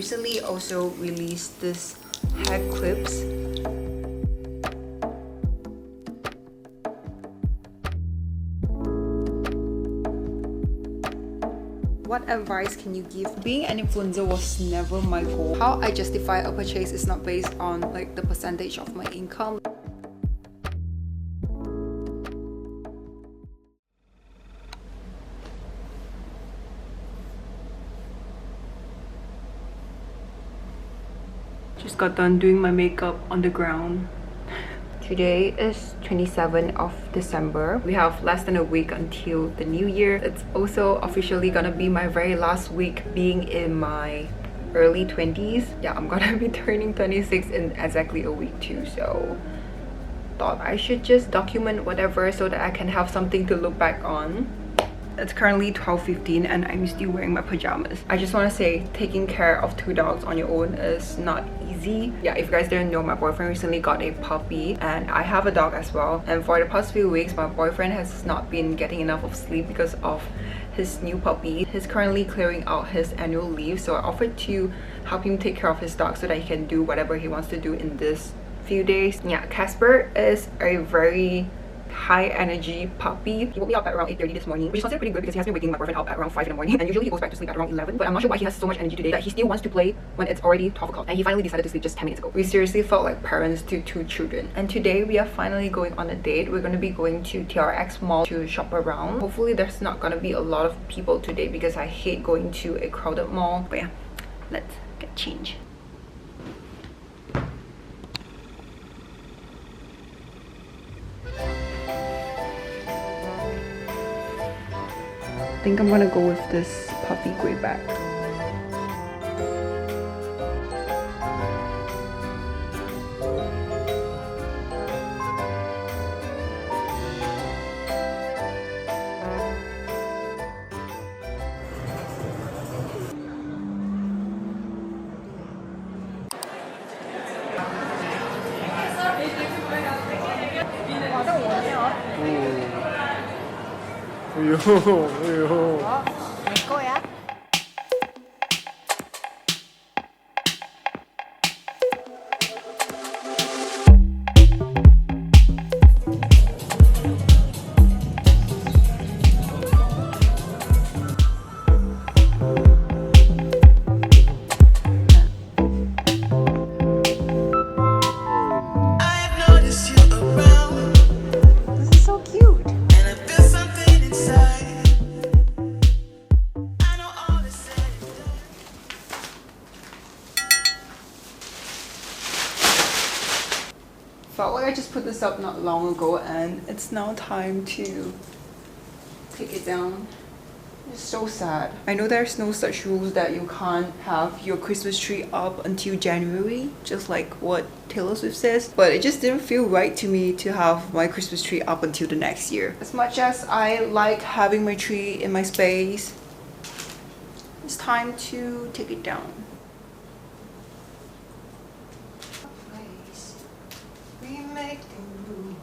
recently also released this hair clips. What advice can you give? Being an influencer was never my goal. How I justify a purchase is not based on like the percentage of my income. Just got done doing my makeup on the ground. Today is 27th of December. We have less than a week until the new year. It's also officially gonna be my very last week being in my early 20s. Yeah, I'm gonna be turning 26 in exactly a week too, so thought I should just document whatever so that I can have something to look back on. It's currently 12:15 and I'm still wearing my pajamas. I just want to say, taking care of 2 dogs on your own is not easy. Yeah, if you guys didn't know, my boyfriend recently got a puppy and I have a dog as well. And for the past few weeks, my boyfriend has not been getting enough of sleep because of his new puppy. He's currently clearing out his annual leave, so I offered to help him take care of his dog so that he can do whatever he wants to do in this few days. Yeah, Casper is a very high energy puppy. He woke me up at around 8:30 this morning, which is considered pretty good because he has been waking my boyfriend up at around 5 in the morning, and usually he goes back to sleep at around 11. But I'm not sure why he has so much energy today that he still wants to play when it's already 12 o'clock, and he finally decided to sleep just 10 minutes ago. We seriously felt like parents to 2 children. And today we are finally going on a date. We're going to be going to TRX Mall to shop around. Hopefully there's not going to be a lot of people today because I hate going to a crowded mall. But yeah, let's get changed. I think I'm gonna go with this puffy gray bag. 내 거야? This is so cute. Felt like I just put this up not long ago and it's now time to take it down. It's so sad. I know there's no such rules that you can't have your Christmas tree up until January, just like what Taylor Swift says, but it just didn't feel right to me to have my Christmas tree up until the next year. As much as I like having my tree in my space, it's time to take it down. We make the rules.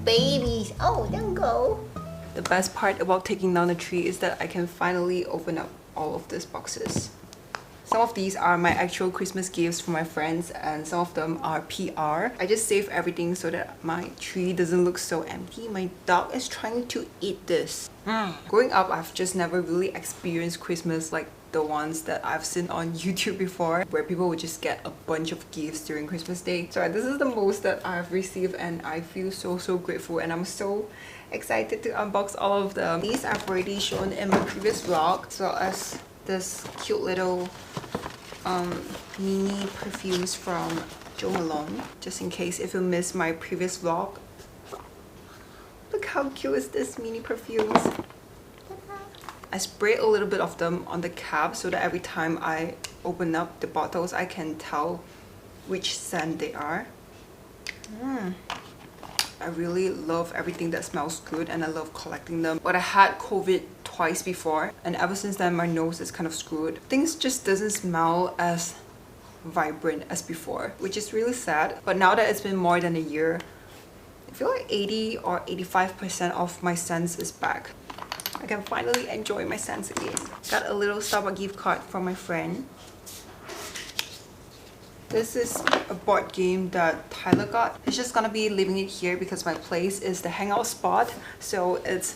Babies. Oh, don't go. The best part about taking down the tree is that I can finally open up all of these boxes. Some of these are my actual Christmas gifts from my friends and some of them are PR. I just save everything so that my tree doesn't look so empty. My dog is trying to eat this. Growing up, I've just never really experienced Christmas like the ones that I've seen on YouTube before, where people would just get a bunch of gifts during Christmas Day. So this is the most that I've received and I feel so grateful, and I'm so excited to unbox all of them. These I've already shown in my previous vlog, as well as this cute little mini perfumes from Jo Malone, just in case if you missed my previous vlog. Look look how cute is this mini perfumes. I spray a little bit of them on the cap so that every time I open up the bottles I can tell which scent they are. I really love everything that smells good and I love collecting them. But I had COVID twice before and ever since then my nose is kind of screwed. Things just doesn't smell as vibrant as before, which is really sad. But now that it's been more than a year, I feel like 80 or 85% of my sense is back. I can finally enjoy my scents again. Got a little Starbucks gift card from my friend. This is a board game that Tyler got. He's just gonna be leaving it here because my place is the hangout spot, so it's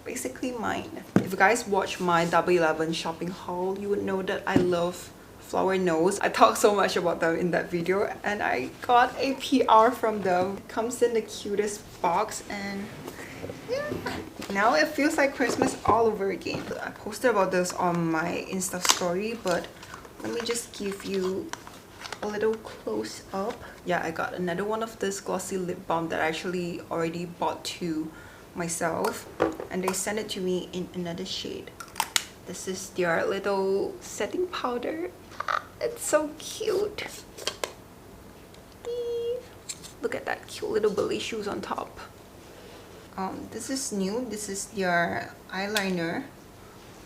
basically mine. If you guys watch my Double 11 shopping haul, you would know that I love Flower Nose. I talked so much about them in that video and I got a PR from them. It comes in the cutest box and yeah. Now it feels like Christmas all over again. I posted about this on my Insta story, but let me just give you a little close up. Yeah, I got another one of this glossy lip balm that I actually already bought to myself and they sent it to me in another shade. This is their little setting powder. It's so cute. Look at that cute little belly shoes on top. This is new. This is their eyeliner,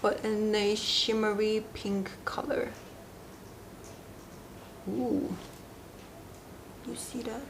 but in a shimmery pink color. Ooh, you see that?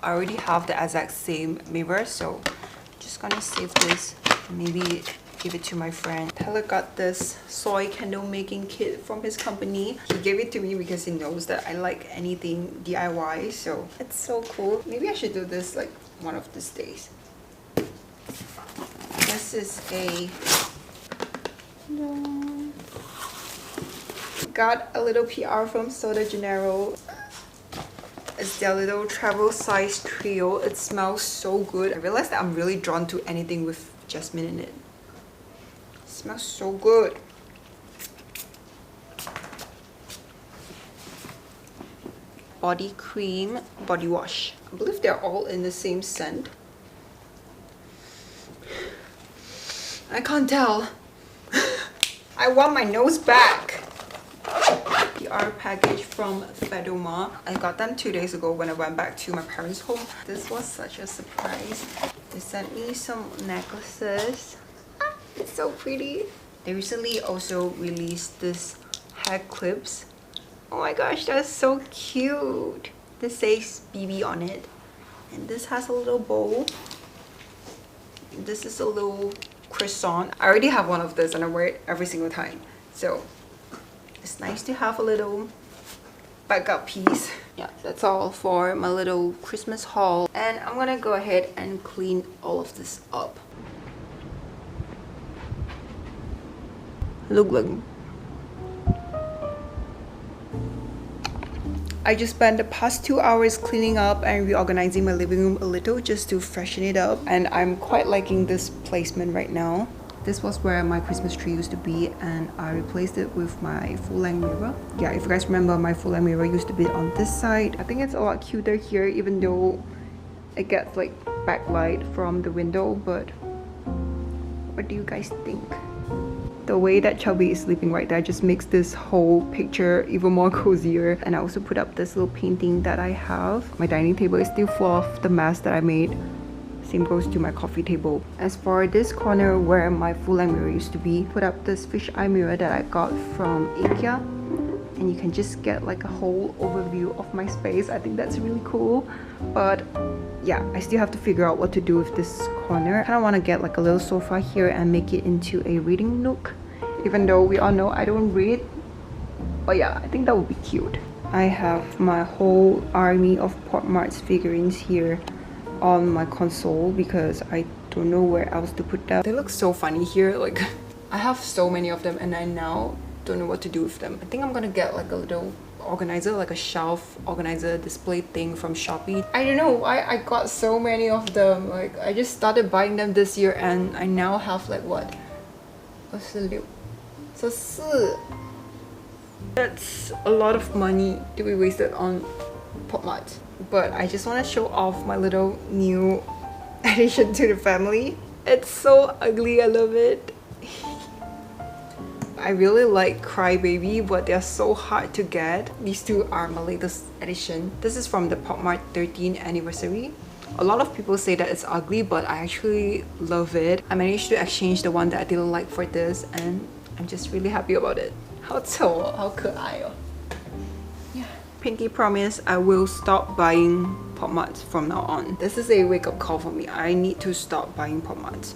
I already have the exact same mirror, so I'm just gonna save this and maybe give it to my friend. Tyler got this soy candle making kit from his company. He gave it to me because he knows that I like anything DIY, so it's so cool. Maybe I should do this like one of these days. This is a got a little PR from Soda Genero. It's their little travel size trio. It smells so good. I realized that I'm really drawn to anything with jasmine in it. It smells so good. Body cream, body wash. I believe they're all in the same scent. I can't tell. I want my nose back. PR package from Fedoma. I got them 2 days ago when I went back to my parents' home. This was such a surprise. They sent me some necklaces. It's so pretty. They recently also released this hair clips. Oh my gosh, that's so cute. This says BB on it. And this has a little bow. This is a little croissant. I already have one of this and I wear it every single time. So it's nice to have a little backup piece. Yeah, that's all for my little Christmas haul. And I'm gonna go ahead and clean all of this up. Look. I just spent the past 2 hours cleaning up and reorganizing my living room a little just to freshen it up, and I'm quite liking this placement right now. This was where my Christmas tree used to be and I replaced it with my full-length mirror. Yeah, if you guys remember, my full-length mirror used to be on this side. I think it's a lot cuter here even though it gets like backlight from the window, but what do you guys think? The way that Chubby is sleeping right there just makes this whole picture even more cozier. And I also put up this little painting that I have. My dining table is still full of the mess that I made. Same goes to my coffee table. As for this corner where my full-length mirror used to be, put up this fisheye mirror that I got from IKEA. And you can just get like a whole overview of my space. I think that's really cool. But yeah, I still have to figure out what to do with this corner. I kind of want to get like a little sofa here and make it into a reading nook. Even though we all know I don't read. But yeah, I think that would be cute. I have my whole army of Pop Marts figurines here on my console because I don't know where else to put them. They look so funny here. Like, I have so many of them and I now don't know what to do with them. I think I'm gonna get like a little organizer, like a shelf organizer display thing from Shopee. I don't know why I got so many of them. Like, I just started buying them this year and I now have like what? 26. So 4 That's a lot of money to be wasted on pop marts. But I just want to show off my little new addition to the family. It's so ugly, I love it. I really like Crybaby, but they're so hard to get. These two are my latest addition. This is from the Pop Mart 13th anniversary. A lot of people say that it's ugly, but I actually love it. I managed to exchange the one that I didn't like for this, and I'm just really happy about it. 好丑哦，好可爱哦。Yeah. Pinky promise I will stop buying Pop Marts from now on. This is a wake-up call for me. I need to stop buying Pop Marts.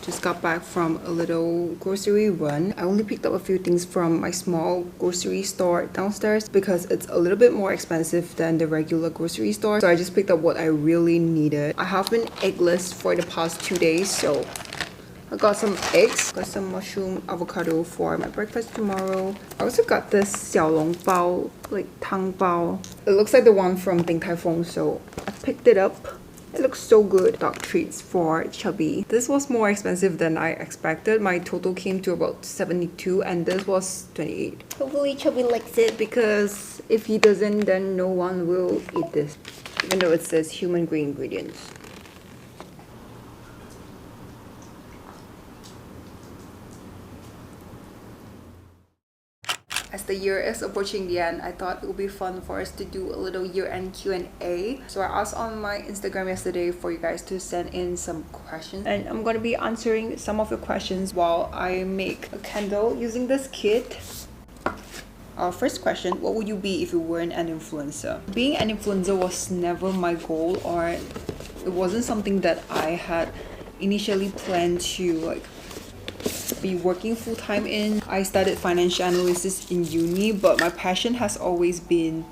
Just got back from a little grocery run. I only picked up a few things from my small grocery store downstairs because it's a little bit more expensive than the regular grocery store. So I just picked up what I really needed. I have been eggless for the past 2 days, so I got some eggs, got some mushroom avocado for my breakfast tomorrow. I also got this 小笼包, like 汤包. It looks like the one from Din Tai Fung, so I picked it up. It looks so good. Dog treats for Chubby. This was more expensive than I expected. My total came to about 72 and this was 28. Hopefully Chubby likes it because if he doesn't, then no one will eat this. Even though it says human grade ingredients. As the year is approaching the end, I thought it would be fun for us to do a little year-end Q&A. So I asked on my Instagram yesterday for you guys to send in some questions. And I'm going to be answering some of your questions while I make a candle using this kit. Our first question, what would you be if you weren't an influencer? Being an influencer was never my goal, or it wasn't something that I had initially planned to be working full-time in. I studied financial analysis in uni, but my passion has always been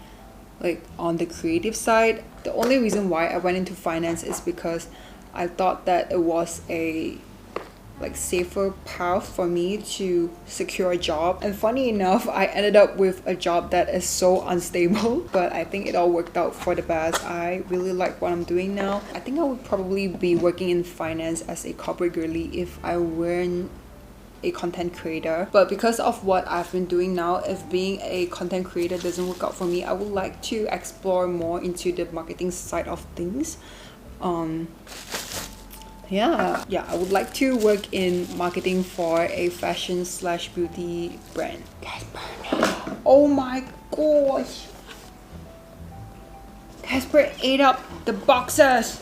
on the creative side. The only reason why I went into finance is because I thought that it was a safer path for me to secure a job. And funny enough, I ended up with a job that is so unstable, but I think it all worked out for the best. I really like what I'm doing now. I think I would probably be working in finance as a corporate girly if I weren't a content creator. But because of what I've been doing now, if being a content creator doesn't work out for me, I would like to explore more into the marketing side of things. Yeah, I would like to work in marketing for a fashion / beauty brand. Casper, oh my gosh, Casper ate up the boxes.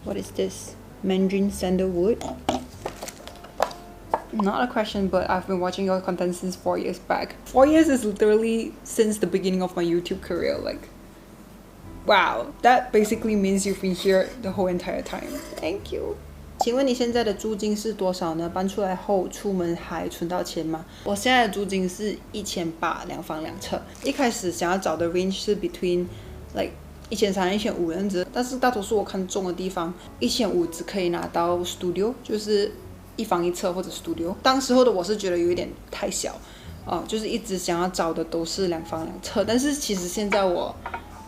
What is this? Mandarin sandalwood? Not a question, but I've been watching your content since 4 years back. 4 years is literally since the beginning of my YouTube career. Wow, that basically means you've been here the whole entire time. Thank you. 请问你现在的租金是多少呢？搬出来后出门还存到钱吗？我现在的租金是1800，两房两厕。一开始想要找的 range 是 between 1300、1500这样子，但是大多数我看中的地方1500只可以拿到 studio， 就是一房一厕或者 studio。当时候的我是觉得有一点太小，就是一直想要找的都是两房两厕。但是其实现在我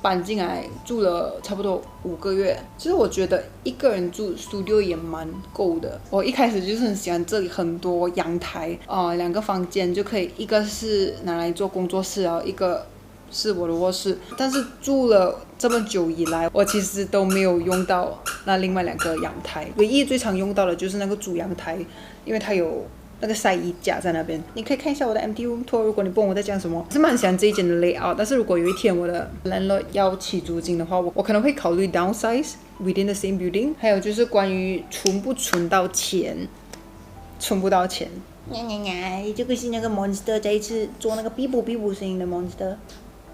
搬进来住了差不多5个月，其实我觉得一个人住 studio 也蛮够的。我一开始就是很喜欢这里很多阳台，2个房间就可以，一个是拿来做工作室，然后一个是我的卧室。但是住了这么久以来，我其实都没有用到那另外2个阳台，唯一最常用到的就是那个主阳台，因为它有那个晒衣架在那边。你可以看一下我的 empty room tour， 如果你不懂我在讲什么。我是蛮喜欢这一间的 layout， 但是如果有一天我的 landlord 要起租金的话，我可能会考虑 downsize within the same building。还有就是关于存不存到钱，存不到钱。这个是那个 monster 在一次做那个 bibu 声音的 monster。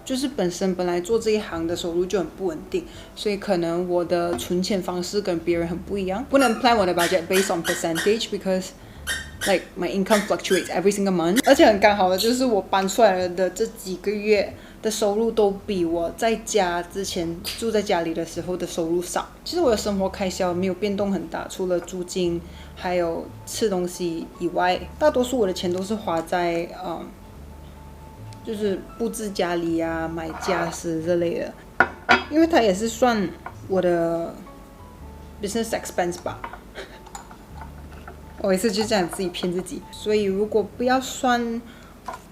就是本来做这一行的收入就很不稳定，所以可能我的存钱方式跟别人很不一样。不能 plan 我的 budget based on percentage because my income fluctuates every single month。而且很刚好的就是我搬出来的这几个月的收入都比我在家之前住在家里的时候的收入少。其实我的生活开销没有变动很大，除了租金还有吃东西以外，大多数我的钱都是花在就是布置家里啊、买家私之类的。因为它也是算我的 business expense 吧。我也是就这样自己骗自己，所以如果不要算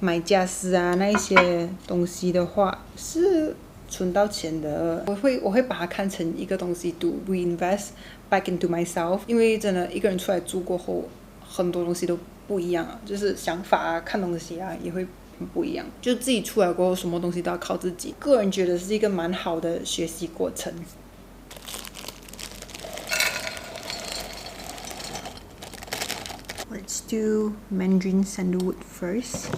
买家私啊那一些东西的话，是存到钱的。我会把它看成一个东西 to reinvest back into myself， 因为真的一个人出来住过后，很多东西都不一样啊，就是想法啊、看东西啊也会不一样。就自己出来过后，什么东西都要靠自己。个人觉得是一个蛮好的学习过程。Let's do Mandarin sandalwood first.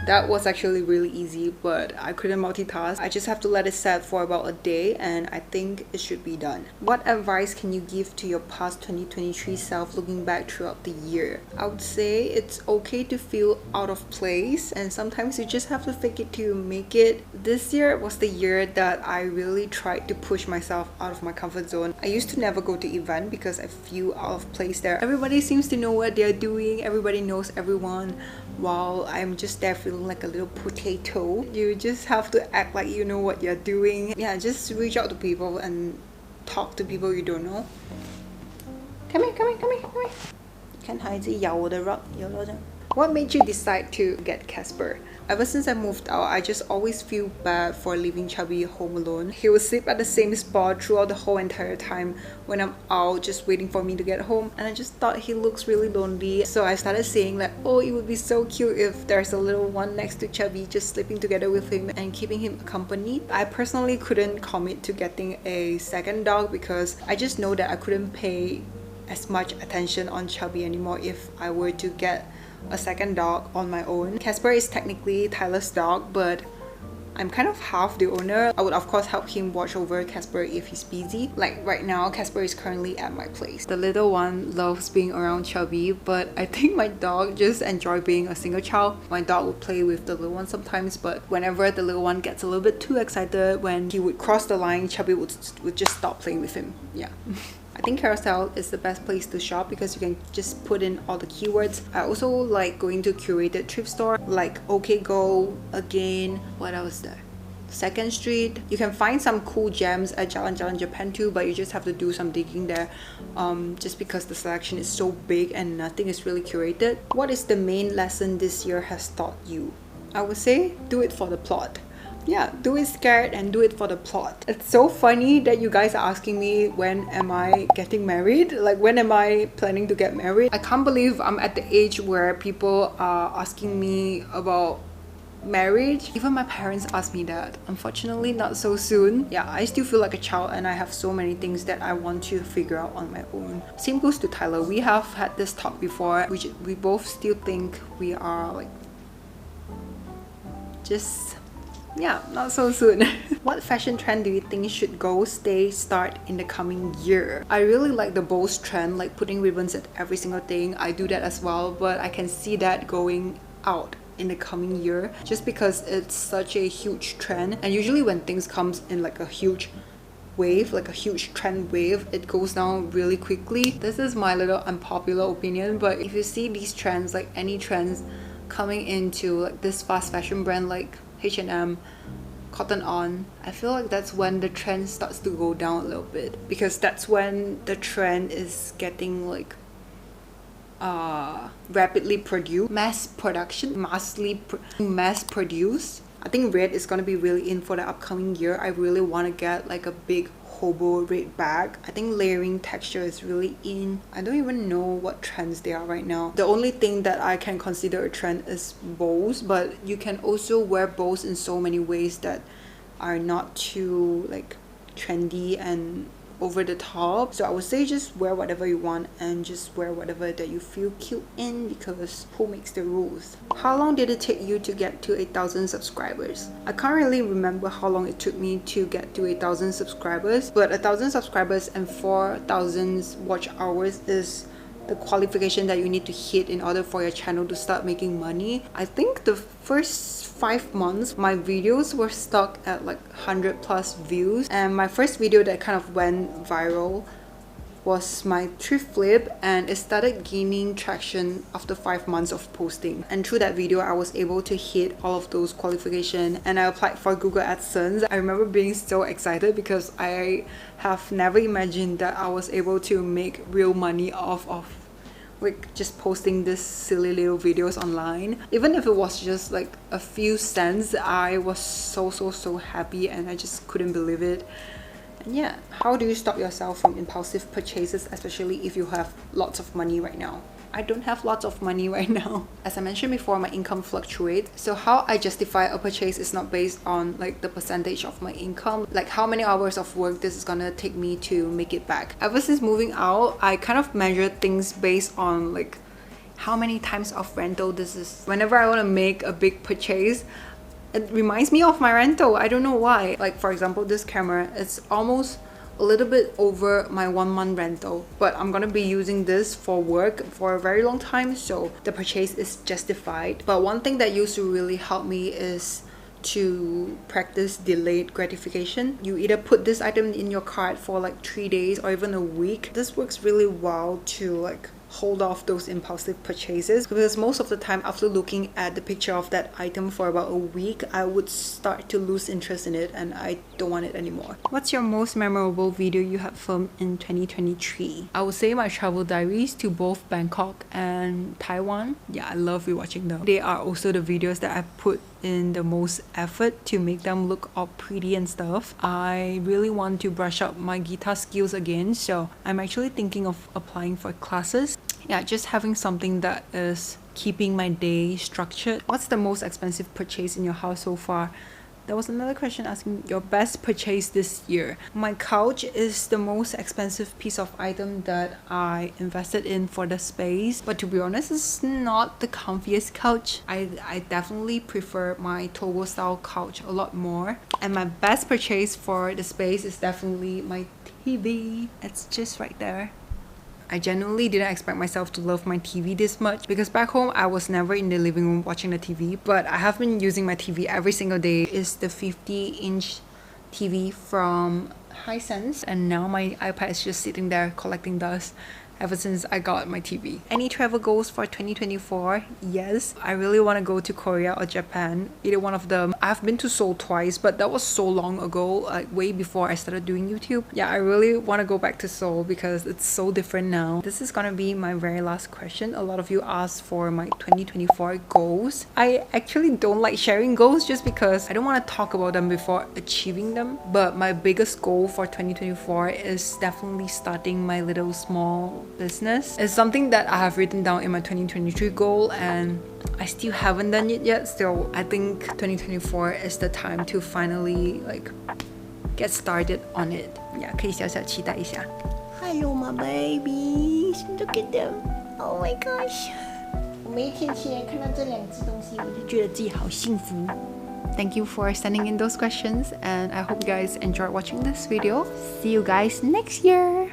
That was actually really easy, but I couldn't multitask. I just have to let it set for about a day and I think it should be done. What advice can you give to your past 2023 self looking back throughout the year? I would say it's okay to feel out of place and sometimes you just have to fake it till you make it. This year was the year that I really tried to push myself out of my comfort zone. I used to never go to event because I feel out of place there. Everybody seems to know what they're doing, everybody knows everyone, while I'm just there feeling like a little potato. You just have to act like you know what you're doing. Yeah, just reach out to people and talk to people you don't know. Come here. 看孩子咬我的 rug 咬到这样。What made you decide to get Casper? Ever since I moved out, I just always feel bad for leaving Chubby home alone. He would sleep at the same spot throughout the whole entire time when I'm out, just waiting for me to get home. And I just thought he looks really lonely. So I started saying like, oh, it would be so cute if there's a little one next to Chubby, just sleeping together with him and keeping him accompanied. I personally couldn't commit to getting a second dog because I just know that I couldn't pay as much attention on Chubby anymore if I were to get a second dog on my own. Casper is technically Tyler's dog, but I'm kind of half the owner. I would of course help him watch over Casper if he's busy. Like right now, Casper is currently at my place. The little one loves being around Chubby, but I think my dog just enjoys being a single child. My dog would play with the little one sometimes, but whenever the little one gets a little bit too excited, when he would cross the line, Chubby would just stop playing with him. Yeah. I think Carousel is the best place to shop because you can just put in all the keywords. I also like going to curated thrift store like OK Go, Again, what else there? 2nd Street. You can find some cool gems at Jalan Japan too, but you just have to do some digging there just because the selection is so big and nothing is really curated. What is the main lesson this year has taught you? I would say do it for the plot. Yeah, do it scared and do it for the plot. It's so funny that you guys are asking me when am I getting married? Like when am I planning to get married? I can't believe I'm at the age where people are asking me about marriage. Even my parents ask me that. Unfortunately, not so soon. Yeah, I still feel like a child and I have so many things that I want to figure out on my own. Same goes to Tyler. We have had this talk before, which we both still think we are like just yeah, not so soon. What fashion trend do you think should go, stay, start in the coming year? I really like the bows trend, like putting ribbons at every single thing. I do that as well, but I can see that going out in the coming year just because it's such a huge trend. And usually when things comes in like a huge wave, like a huge trend wave, it goes down really quickly. This is my little unpopular opinion, but if you see these trends, like any trends coming into like this fast fashion brand like H&M, Cotton On, I feel like that's when the trend starts to go down a little bit because that's when the trend is getting like rapidly produced, mass produced. I think red is gonna be really in for the upcoming year. I really want to get like a big hobo red bag. I think layering texture is really in. I don't even know what trends they are right now. The only thing that I can consider a trend is bows, but you can also wear bows in so many ways that are not too like trendy and over the top. So I would say just wear whatever you want and just wear whatever that you feel cute in because who makes the rules? How long did it take you to get to 8,000 subscribers? I can't really remember how long it took me to get to 8,000 subscribers, but 1,000 subscribers and 4,000 watch hours is the qualification that you need to hit in order for your channel to start making money. I think the first 5 months my videos were stuck at like 100 plus views, and my first video that kind of went viral was my thrift flip, and it started gaining traction after 5 months of posting. And through that video I was able to hit all of those qualifications, and I applied for Google AdSense. I remember being so excited because I have never imagined that I was able to make real money off of like just posting this silly little videos online. Even if it was just like a few cents, I was so happy, and I just couldn't believe it. And yeah, how do you stop yourself from impulsive purchases, especially if you have lots of money right now? I don't have lots of money right now. As I mentioned before, my income fluctuates. So how I justify a purchase is not based on like the percentage of my income, like how many hours of work this is gonna take me to make it back. Ever since moving out, I kind of measure things based on like how many times of rental this is. Whenever I want to make a big purchase, it reminds me of my rental. I don't know why. Like for example, this camera, it's almost a little bit over my 1 month rental, but I'm gonna be using this for work for a very long time, so the purchase is justified. But one thing that used to really help me is to practice delayed gratification. You either put this item in your cart for like 3 days or even a week. This works really well to like hold off those impulsive purchases, because most of the time after looking at the picture of that item for about a week, I would start to lose interest in it and I don't want it anymore. What's your most memorable video you have filmed in 2023? I would say my travel diaries to both Bangkok and Taiwan. Yeah, I love rewatching them. They are also the videos that I put in the most effort to make them look all pretty and stuff. I really want to brush up my guitar skills again, so I'm actually thinking of applying for classes. Yeah, just having something that is keeping my day structured. What's the most expensive purchase in your house so far? There was another question asking your best purchase this year. My couch is the most expensive piece of item that I invested in for the space, but to be honest, it's not the comfiest couch. I definitely prefer my Togo style couch a lot more. And my best purchase for the space is definitely my TV. It's just right there. I genuinely didn't expect myself to love my TV this much, because back home I was never in the living room watching the TV, but I have been using my TV every single day. It's the 50-inch TV from Hisense, and now my iPad is just sitting there collecting dust ever since I got my TV. Any travel goals for 2024? Yes, I really want to go to Korea or Japan, either one of them. I've been to Seoul twice, but that was so long ago, like way before I started doing YouTube. Yeah, I really want to go back to Seoul because it's so different now. This is gonna be my very last question. A lot of you asked for my 2024 goals. I actually don't like sharing goals just because I don't want to talk about them before achieving them. But my biggest goal for 2024 is definitely starting my little small business. It's something that I have written down in my 2023 goal, and I still haven't done it yet. So I think 2024 is the time to finally like get started on it. Yeah, 可以小小期待一下。 Hello, my babies. Look at them. Oh my gosh. 我每一天起来看到这2只东西，我就觉得自己好幸福。 Thank you for sending in those questions, and I hope you guys enjoyed watching this video. See you guys next year.